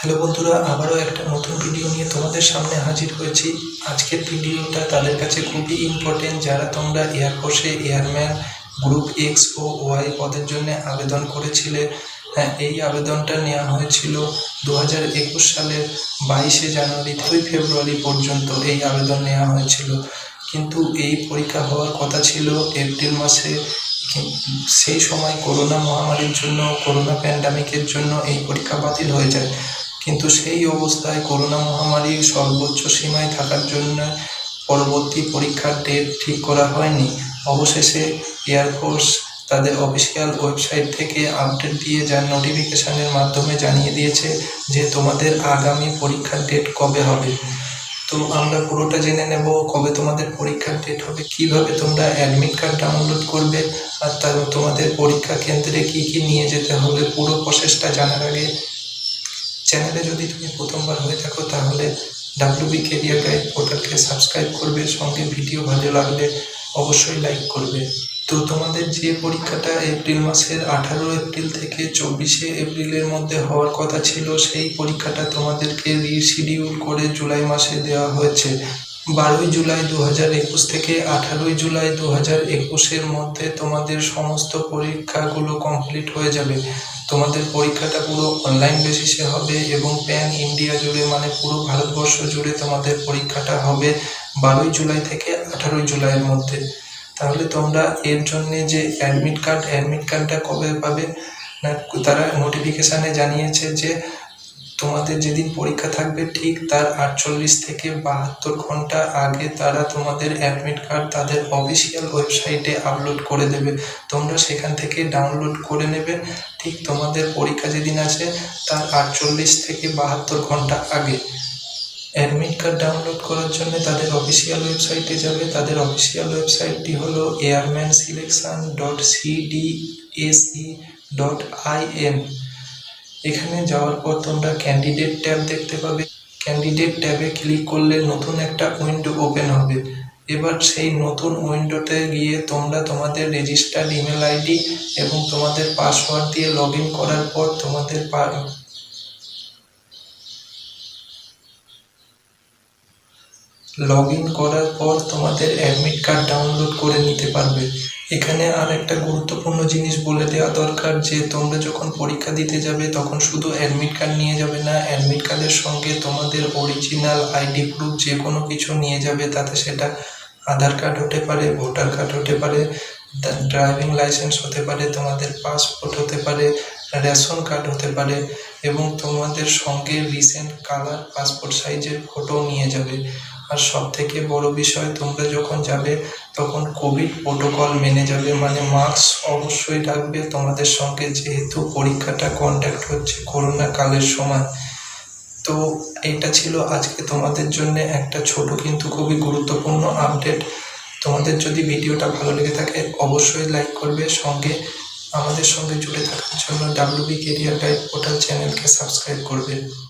Hello বন্ধুরা, আবারও একটা নতুন ভিডিও নিয়ে তোমাদের সামনে হাজির হয়েছি। আজকের ভিডিওটা তাদের কাছে খুবই ইম্পর্টেন্ট যারা তোমরা এয়ারফোর্সে এয়ারম্যান গ্রুপ এক্স ও ওয়াই পদের জন্য আবেদন করেছিলে। হ্যাঁ, এই আবেদনটা নেওয়া হয়েছিল 2021 সালের 22শে জানুয়ারি 2 ফেব্রুয়ারি পর্যন্ত এই আবেদন নেওয়া হয়েছিল। কিন্তু এই পরীক্ষা হওয়ার কথা ছিল এপ্রিল মাসে। সেই সময় করোনা মহামারীর জন্য, করোনা প্যান্ডামিকের জন্য এই পরীক্ষা বাতিল হয়ে যায়। কিন্তু সেই অবস্থায় করোনা মহামারী সর্বোচ্চ সীমায় থাকার জন্য পরবর্তী পরীক্ষার ডেট ঠিক করা হয়নি। অবশেষে এয়ারফোর্স তাদের অফিসিয়াল ওয়েবসাইট থেকে আপডেট দিয়ে যার নোটিফিকেশনের মাধ্যমে জানিয়ে দিয়েছে যে তোমাদের আগামী পরীক্ষার ডেট কবে হবে। তো আমরা পুরোটা জেনে নেব কবে তোমাদের পরীক্ষার ডেট হবে, কিভাবে তোমরা অ্যাডমিট কার্ড ডাউনলোড করবে, আর তোমাদের পরীক্ষা কেন্দ্রে কি কি নিয়ে যেতে হবে। পুরো প্রসেসটা জানার আগে চ্যানেলে যদি তুমি প্রথমবার হয়ে থাকো তাহলে ডাব্লিউবি কেরিয়ার গাইড পোর্টালকে সাবস্ক্রাইব করবে, সঙ্গে ভিডিও ভালো লাগলে অবশ্যই লাইক করবে। তো তোমাদের যে পরীক্ষাটা এপ্রিল মাসের 18 এপ্রিল থেকে 24শে এপ্রিলের মধ্যে হওয়ার কথা ছিল, সেই পরীক্ষাটা তোমাদেরকে রিশিডিউল করে জুলাই মাসে দেওয়া হয়েছে। 12ই জুলাই 2021 থেকে 18ই জুলাই 2021-এর মধ্যে তোমাদের সমস্ত পরীক্ষাগুলো কমপ্লিট হয়ে যাবে। তোমাদের পরীক্ষাটা পুরো অনলাইন বেসিসে হবে এবং প্যান ইন্ডিয়া জুড়ে, মানে পুরো ভারতবর্ষ জুড়ে তোমাদের পরীক্ষাটা হবে 12ই জুলাই থেকে 18ই জুলাইয়ের মধ্যে। তাহলে তোমরা এর জন্যে যে অ্যাডমিট কার্ডটা কবে পাবে না, তারা নোটিফিকেশানে জানিয়েছে যে তোমাদের যেদিন পরীক্ষা থাকবে ঠিক তার 48 থেকে 72 ঘন্টা আগে তারা তোমাদের অ্যাডমিট কার্ড তাদের অফিসিয়াল ওয়েবসাইটে আপলোড করে দেবে। তোমরা সেখান থেকে ডাউনলোড করে নেবে ঠিক তোমাদের পরীক্ষা যেদিন আছে তার 48 থেকে 72 ঘন্টা আগে। অ্যাডমিট কার্ড ডাউনলোড করার জন্য তাদের অফিসিয়াল ওয়েবসাইটে যাবে। তাদের অফিসিয়াল ওয়েবসাইটটি হলো airmanselection.cdse.in। এখানে যাওয়ার পর তোমরা ক্যান্ডিডেট ট্যাব দেখতে পাবে। ক্যান্ডিডেট ট্যাবে ক্লিক করলে নতুন একটা উইন্ডো ওপেন হবে। এবার সেই নতুন উইন্ডোতে গিয়ে তোমরা তোমাদের রেজিস্টার্ড ইমেল আইডি এবং তোমাদের পাসওয়ার্ড দিয়ে লগ ইন করার পর তোমাদের অ্যাডমিট কার্ড ডাউনলোড করে নিতে পারবে। এখানে আর একটা গুরুত্বপূর্ণ জিনিস বলে দেওয়া দরকার যে তোমরা যখন পরীক্ষা দিতে যাবে তখন শুধু অ্যাডমিট কার্ড নিয়ে যাবে না, অ্যাডমিট কার্ডের সঙ্গে তোমাদের অরিজিনাল আইডি প্রুফ যে কোনো কিছু নিয়ে যাবে। তাতে সেটা আধার কার্ড হতে পারে, ভোটার কার্ড হতে পারে, ড্রাইভিং লাইসেন্স হতে পারে, তোমাদের পাসপোর্ট হতে পারে, রেশন কার্ড হতে পারে এবং তোমাদের সঙ্গে রিসেন্ট কালার পাসপোর্ট সাইজের ফটো নিয়ে যাবে। আর সব থেকে বড় বিষয়, তোমরা যখন যাবে তখন কোভিড প্রোটোকল মেনে যাবে, মানে মাস্ক অবশ্যই রাখবে তোমাদের সঙ্গে, যেহেতু পরীক্ষাটা কন্ডাক্ট হচ্ছে করোনা কালের সময়। তো এটা ছিল আজকে তোমাদের জন্য একটা ছোট কিন্তু খুবই গুরুত্বপূর্ণ আপডেট। তোমাদের যদি ভিডিওটা ভালো লেগে থাকে অবশ্যই লাইক করবে, সঙ্গে আমাদের সঙ্গে জুড়ে থাকার জন্য ডাব্লিউবি কেরিয়ার গাইড পোর্টাল চ্যানেলকে সাবস্ক্রাইব করবে।